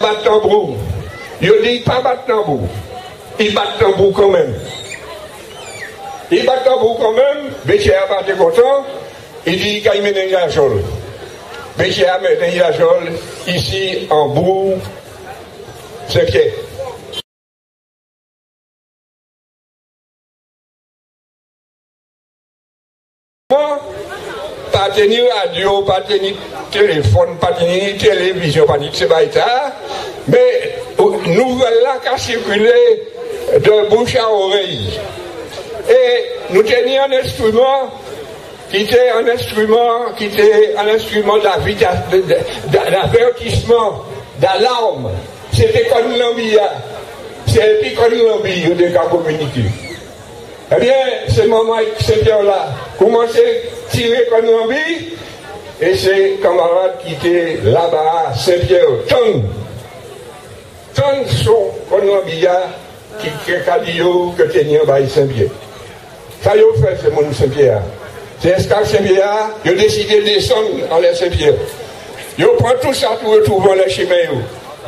battent tambour. Ils disent pas battre tambour. Ils battent tambour quand même. Ils battent tambour quand même. Béché a battu content. Il dit qu'il mène la jole. Béché a mené la jole ici en bout. C'est pied. Pas tenir radio, pas tenir téléphone, pas tenir télévision, pas tenir c'est pas ça. Mais nouvelle là qui a circulé de bouche à oreille. Et nous tenions un instrument qui était un instrument d'avertissement, d'alarme. C'était comme l'ambia. C'est comme l'ambia de la communiquer. Eh bien, c'est maman Saint-Pierre-là commençait à tirer comme l'ambie, et ses camarades qui étaient là-bas, Saint-Pierre, tant sont comme l'ambie qui a dit que tenir by Saint-Pierre. Ça y a fait, c'est mon Saint-Pierre. C'est esclave Saint-Pierre, ils ont décidé de descendre en l'air Saint-Pierre. Ils prennent tout ça, tout retrouver les chemins,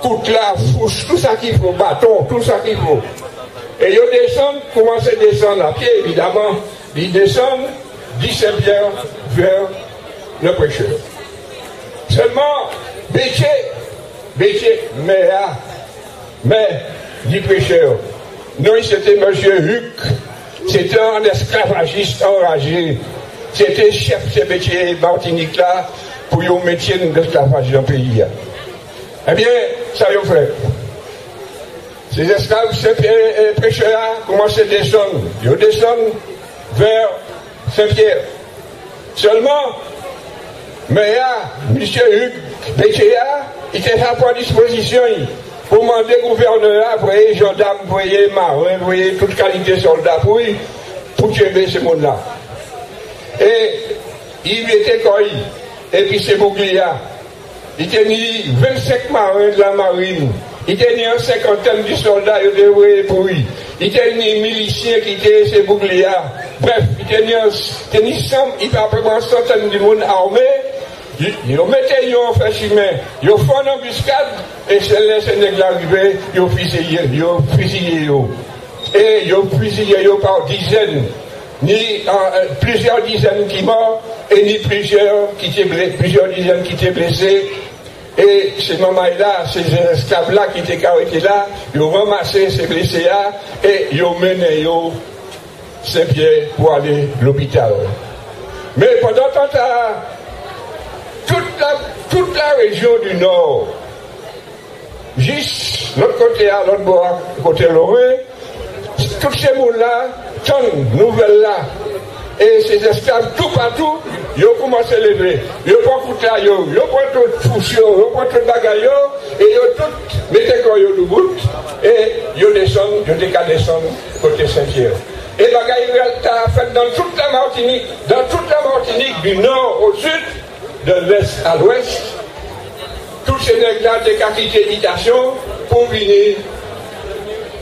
toute la fouche, tout ça qu'il faut, bâton, tout ça qu'il faut. Et ils descendent, commencent à descendre à pied, évidemment. Ils descendent du Saint-Pierre vers le prêcheur. Seulement, Béché, mais, du prêcheur. Non, c'était M. Huc, c'était un esclavagiste enragé. C'était chef de métier Martinique là, pour un métier d'esclavage dans le pays. Eh bien, ça y a fait. Ces esclaves, ces prêcheurs commencent à descendre. Ils descendent vers Saint-Pierre. Seulement, mais M. Hugues Béchéa, il était à point disposition pour demander au gouverneur, voyez, gendarmes, voyez, marins, voyez, toute qualité de soldats pour tuer ce monde-là. Et il lui était cueilli. Et puis ces boucliers, il tenait 25 marins de la marine. Il tenait une cinquantaine de soldats, il était pour lui. Il tenait des miliciens qui étaient ces boucliers. Bref, il tenait 100, il y a à peu près une centaine de monde armés. Ils mettaient en fait chemin, ils font une embuscade, et c'est là que les arrivés, ils ont fusillé. Et ils ont fusillé par dizaines, ni plusieurs dizaines qui morts, et ni plusieurs dizaines qui étaient blessés. Et ces mamans-là, ces esclaves-là qui étaient arrêtés là, ils ont ramassé ces blessés-là, et ils ont mené Saint-Pierre pour aller à l'hôpital. Mais pendant ce temps, toute la région du Nord, juste l'autre côté à l'autre bord, côté Lorrain, tous ces mots-là, tant nouvelles-là, et ces esclaves tout partout, ils ont commencé à lever. Ils ont pris tout là, ils ont pris tout fouchon, ils ont pris tout bagaille, et ils ont tout mis le bout, et ils ont descendu, ils ont descendu côté Saint-Pierre. Et bagaille a fait dans toute la Martinique, du nord au sud, de l'est à l'ouest, tous ces nègres-là ont quitté l'habitation pour venir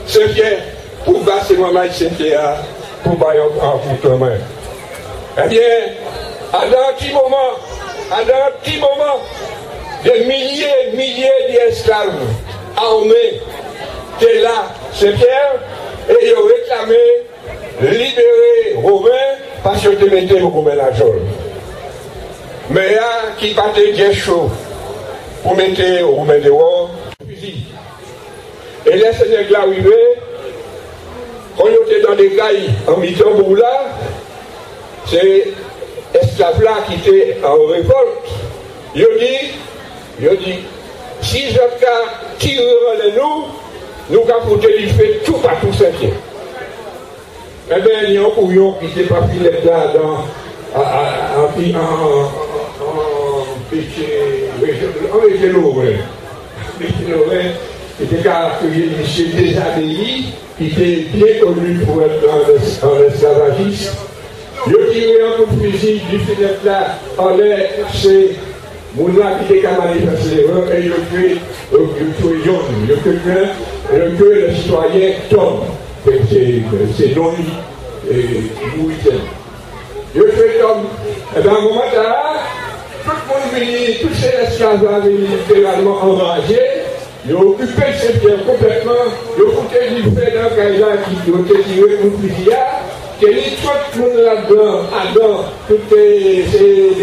Saint-Pierre, pour battre ces mamans de Saint-Pierre, pour bailler en coup de main. Eh bien, à un petit moment, des milliers d'esclaves armés étaient là, Saint-Pierre, et ils ont réclamé libérer Romain parce qu'ils mettaient Romain la jolle. Mais qui battait bien chaud pour mettre Romain dehors, et les Sénégalais arrivaient, quand ils étaient dans des cailles en mi-tambour là, c'est esclaves-là qui étaient en révolte. Ils ont dit, si je tire nous avons foutu du fait tout partout Saint-Pierre. Eh bien, il y a un couillon qui n'était pas filé là en péché Lorrain. Péché Lorrain était caractérisé des abbayes qui était bien connu pour être un esclavagiste. Il a tiré un coup de fusil du fenêtre là en l'air, c'est mon là qui était manifesté et il a tué John, il a tué le citoyen Tom, c'est non Louis. Il a tué Tom. Et bien à un moment là, tout le monde venu, tous ces esclaves avaient littéralement enragés, ils ont occupé Saint-Pierre complètement, ils ont foutu du fait dans le Kaïla qui ont été tirés pour le fusillard, qu'il y a tout le monde là-dedans, toutes les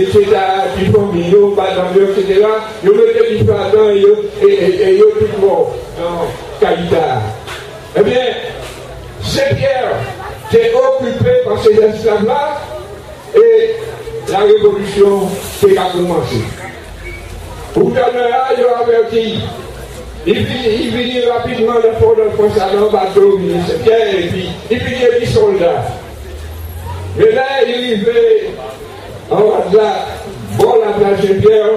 États qui font bio, Badamio, etc. Ils ont mis du feu là-dedans et ils ont tout mort dans Kaïla. Eh bien, Saint-Pierre s'est occupé par ces esclaves-là et la révolution a commencé. Pour là, ils ont averti. Il finit rapidement le port de France à l'an bateau, Saint-Pierre, et puis il finit les soldats. Mais là, il arrivait en bas de là, bon la place Saint-Pierre,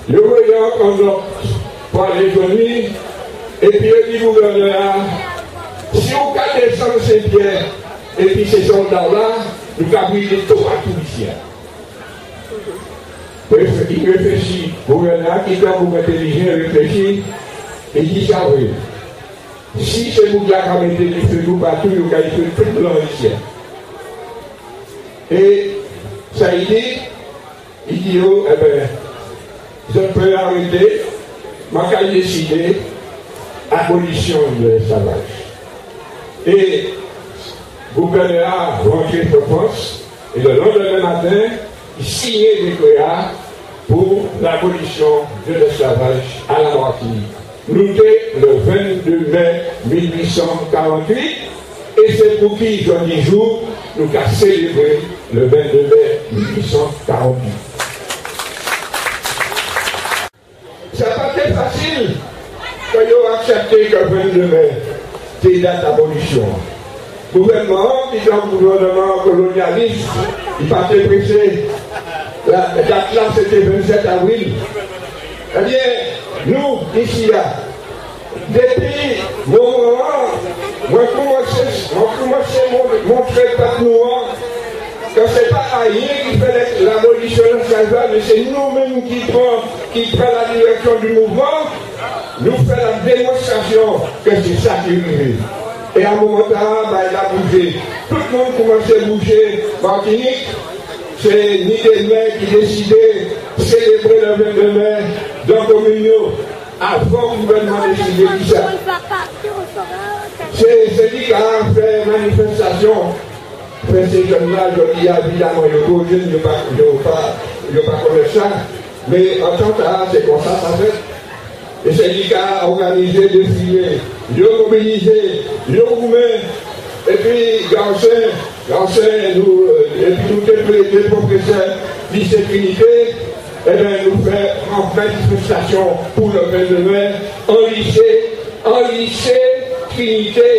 le voyant encore pour aller joindre, et puis il dit gouverneur, si on peut descendre Saint-Pierre, et puis ces soldats-là, nous avons brûlé tout à tout ici. Il réfléchit, gouverneur qui est comme intelligent, réfléchit, et il dit ça, oui. Si c'est vous qui avez mis du feu partout, vous avez fait tout blanc ici. Et ça il dit, oh, eh bien, je peux arrêter, je peux décider abolition de l'esclavage. Et le gouverneur a rentré sur France, et le lendemain matin, il signait des décret pour l'abolition de l'esclavage à la Martinique. Nous sommes le 22 mai 1848, et c'est pour qui, dans 10 jours, nous avons célébré le 22 mai 1848. Ça n'a pas été facile quand ils ont accepté que le 22 mai, c'est date d'abolition. Le gouvernement, qui est un gouvernement colonialiste, il partait pressé. La date là, c'était 27 avril. Eh bien, nous, ici, là, depuis mon moment, moi, commencé à montrer pas noir que ce n'est pas ailleurs qui fait l'abolition de l'esclavage, mais c'est nous-mêmes qui prenons la direction du mouvement, nous faisons la démonstration que c'est ça qui arrive. Et à un moment là, bah, il a bougé. Tout le monde commençait à bouger. Martinique, c'est ni des maires qui décidaient de célébrer le 22 mai dans la communion. Avant le gouvernement décidé tout ça. C'est lui qui a fait manifestation. Mais ces jeunes-là, je dis évidemment, ils ne peuvent pas connaître ça. Mais en tant que c'est comme ça, ça fait. Et c'est lui qui a organisé des défilés, ils ont mobilisé, ils ont roulé. Et puis, Garcin, nous, et puis nous, les professeurs lycée-trinité, eh bien, nous faisons en manifestation pour le 22 mai en lycée Trinité.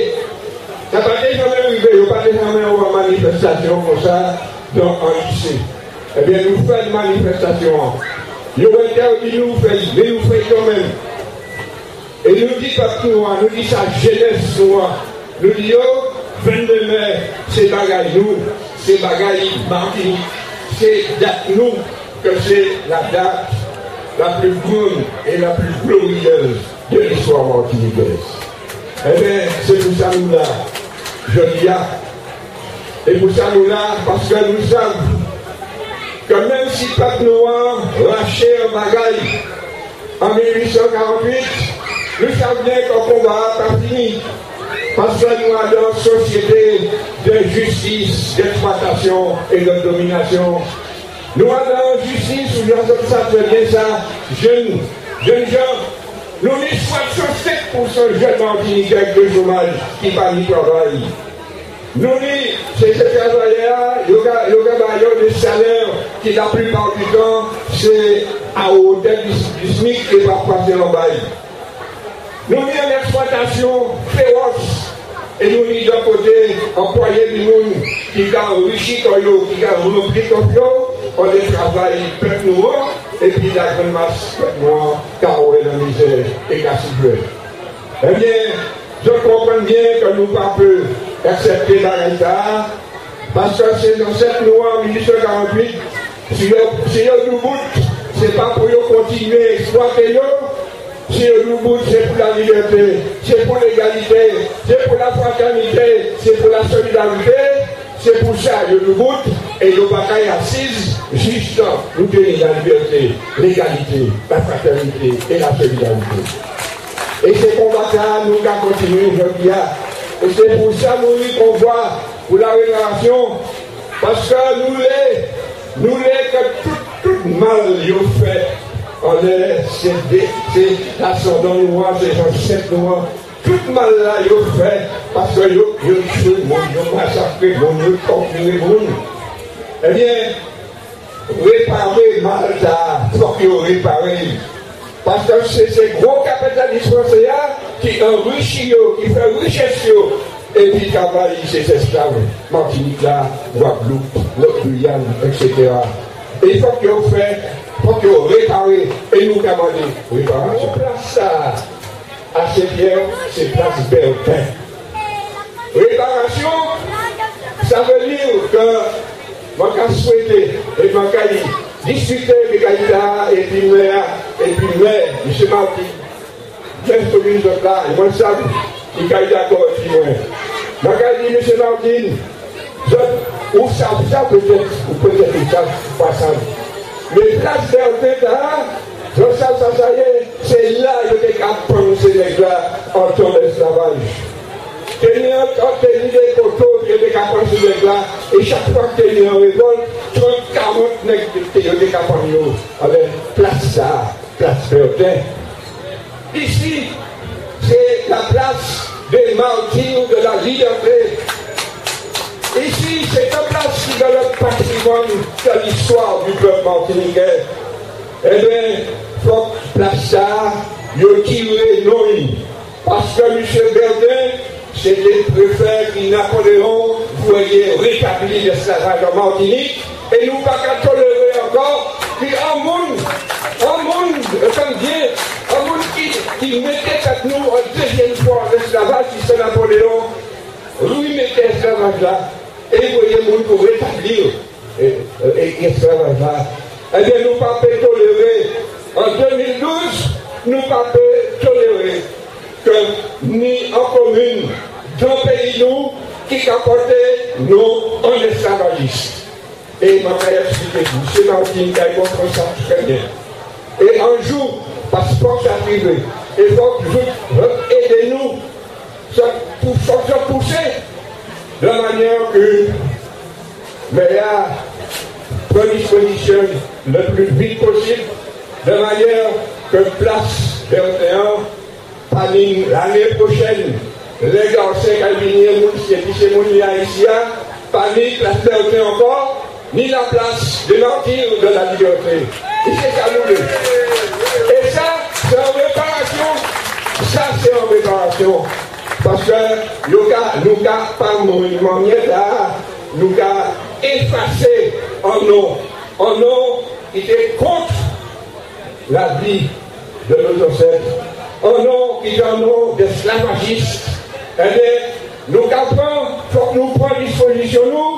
Ça n'a pas déjà arrivé, il n'y a pas déjà une manifestation comme ça dans un lycée. Eh bien, nous faisons une manifestation. Ils ont interdit nous faire, mais nous faisons quand même. Et nous dit pas noir, nous dit sa jeunesse noire. Nous dit, oh, 22 mai, c'est bagaille nous, c'est bagaille Martinique, c'est date nous, que c'est la date la plus grande et la plus glorieuse de l'histoire martiniquaise. Eh bien, c'est pour ça nous là, je dis là. Et pour ça nous là, parce que nous savons que même si Pape Noir lâchait un bagaille en 1848, nous savons bien qu'un combat n'a pas fini. Parce que nous avons une société de justice, d'exploitation et de domination. Nous avons une justice où ça fait bien ça, jeunes gens. Nous avons 65% de jeunes martiniquais avec le chômage qui parlent du travail. Nous avons ces travailleurs, il y a des salaires qui la plupart du temps, c'est à hauteur du SMIC et pas passer en bail. Nous avons une exploitation féroce. Et nous avons d'un côté employés du monde qui ont enrichi, qui ont rempli comme on les travaille peuple noir, et puis la grande masse peuple noir, car on est dans la misère et qu'à souffrir. Eh bien, je comprends bien que nous ne pouvons pas accepter la retard, parce que c'est dans cette loi en 1848, si on nous bout, ce n'est pas pour continuer à exploiter nous. Si nous bout, c'est pour la liberté, c'est pour l'égalité, c'est pour la fraternité, c'est pour la solidarité, c'est pour ça que nous bout et nos batailles assises, juste nous tenir la liberté, l'égalité, la fraternité et la solidarité. Et ces combats-là, nous allons continuer aujourd'hui. Et c'est pour ça que nous convois pour la réparation. Parce que nous les que tout mal nous fait. On est, c'est l'ascendant noir, c'est ancêtres noirs. Tout mal là, ils fait parce que ils tuent le monde, ils massacrent le monde, ils torturent le monde. Eh bien, réparer mal ça, il faut qu'ils réparent. Parce que c'est ces gros capitalistes français qui enrichissent, qui font richesse, et puis travaillent ces esclaves, Martinique là, Guadeloupe, l'autre Guyane, etc. Et il faut qu'ils réparent, et nous commandons réparation. Ça. À ces pierres, c'est place Bertin. Réparation, ça veut dire que moi, je souhaite et moi, je discuter avec Gaïta et puis maire, M. Martin. Même pour nous autres là, moi, je sais, il est d'accord avec moi. Moi, je dis, M. Martin, ou ça peut-être, ou peut-être ça, pas ça. Mais place Bertin, ça y est, c'est là que tu as pensé les gars en temps d'esclavage. Tu as entendu des poteaux, tu as pensé les gars, et chaque fois que tu es en révolte, 30-40 nègres, tu as pensé avec place Bertin. Ici, c'est la place des martyrs de la liberté. Ici, c'est la place qui est le patrimoine de l'histoire du peuple martiniquais. Eh bien, il faut place ça, il tirer non. Parce que M. Bertin, c'était le préfet qui Napoléon voulait rétablir l'esclavage en Martinique, et nous ne pouvons pas tolérer encore qu'un monde, comme Dieu, un monde qui mettait avec nous en deuxième fois l'esclavage, qui c'est Napoléon, lui mettait l'esclavage là, et vous voyez le monde pour rétablir l'esclavage là. Eh bien, nous ne pouvons pas tolérer. En 2012, nous ne pouvons pas tolérer que ni en commune, dans le pays nous, qui capotait nous en esclavagistes. Et ma frère expliqué vous, c'est Martin qui a compris ça très bien. Et un jour, passeport arrivé, il faut que vous aidez-nous pour se pousser de manière que, mais là, predisposition le plus vite possible, de manière que place 21, l'année prochaine, les garçons qui c'est mon ici, pas ni place 21 encore, ni la place de martyrs de la liberté. Et c'est ça nous. Et ça, c'est en réparation. Ça, c'est en réparation. Parce que nous avons pas mon là, nous avons effacé en nom qui était contre la vie de nos ancêtres, en nom qui est un nom d'esclavagistes. Eh bien, nous avons, il faut que nous prenions disposition, nous,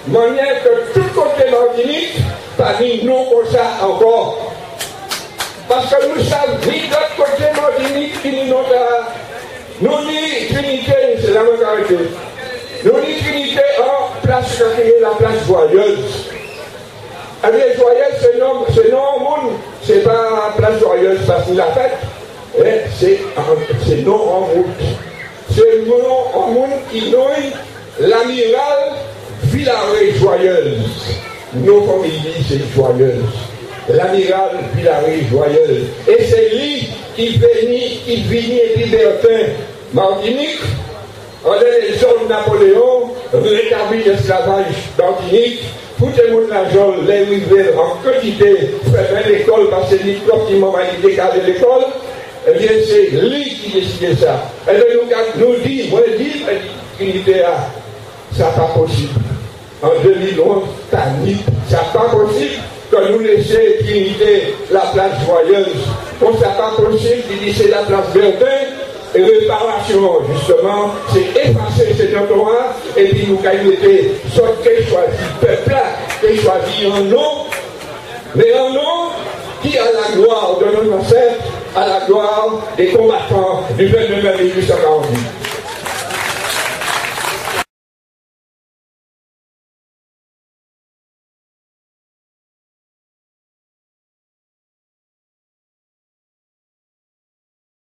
de manière que tout côté Martinique, parmi nous comme ça encore. Parce que nous savons, ni de l'autre côté Martinique, qui nous ni Trinité, c'est la même caractère. Nous ni Trinité en place, la place joyeuse. Eh bien, joyeuse, c'est non au monde, c'est pas place joyeuse parce que la fête, c'est non en route. C'est non en monde qui nomme l'amiral Villaret joyeuse. Nos familles, c'est joyeuse. L'amiral Villaret joyeuse. Et c'est lui qui venait libertin Martinique. On est les hommes Napoléon, rétablit l'esclavage Martinique. Tout le monde la jolle, les rivières en quantité, faire l'école parce que c'est lui qui m'a décalé l'école. Eh bien, c'est lui qui décide ça. Et nous dit, moi je dis, Trinité, ça n'est pas possible. En 2011, ça n'est pas possible que nous laissions Trinité la place joyeuse. Donc, ça n'est pas possible de laisser la place Bertin. Et réparation, justement, c'est effacer ce territoire et puis nous qualité, soit qu'elle choisit peuple là, qu'elle choisit un nom, mais un nom qui a la gloire de nos ancêtres, à la gloire des combattants du 22 mai 1848.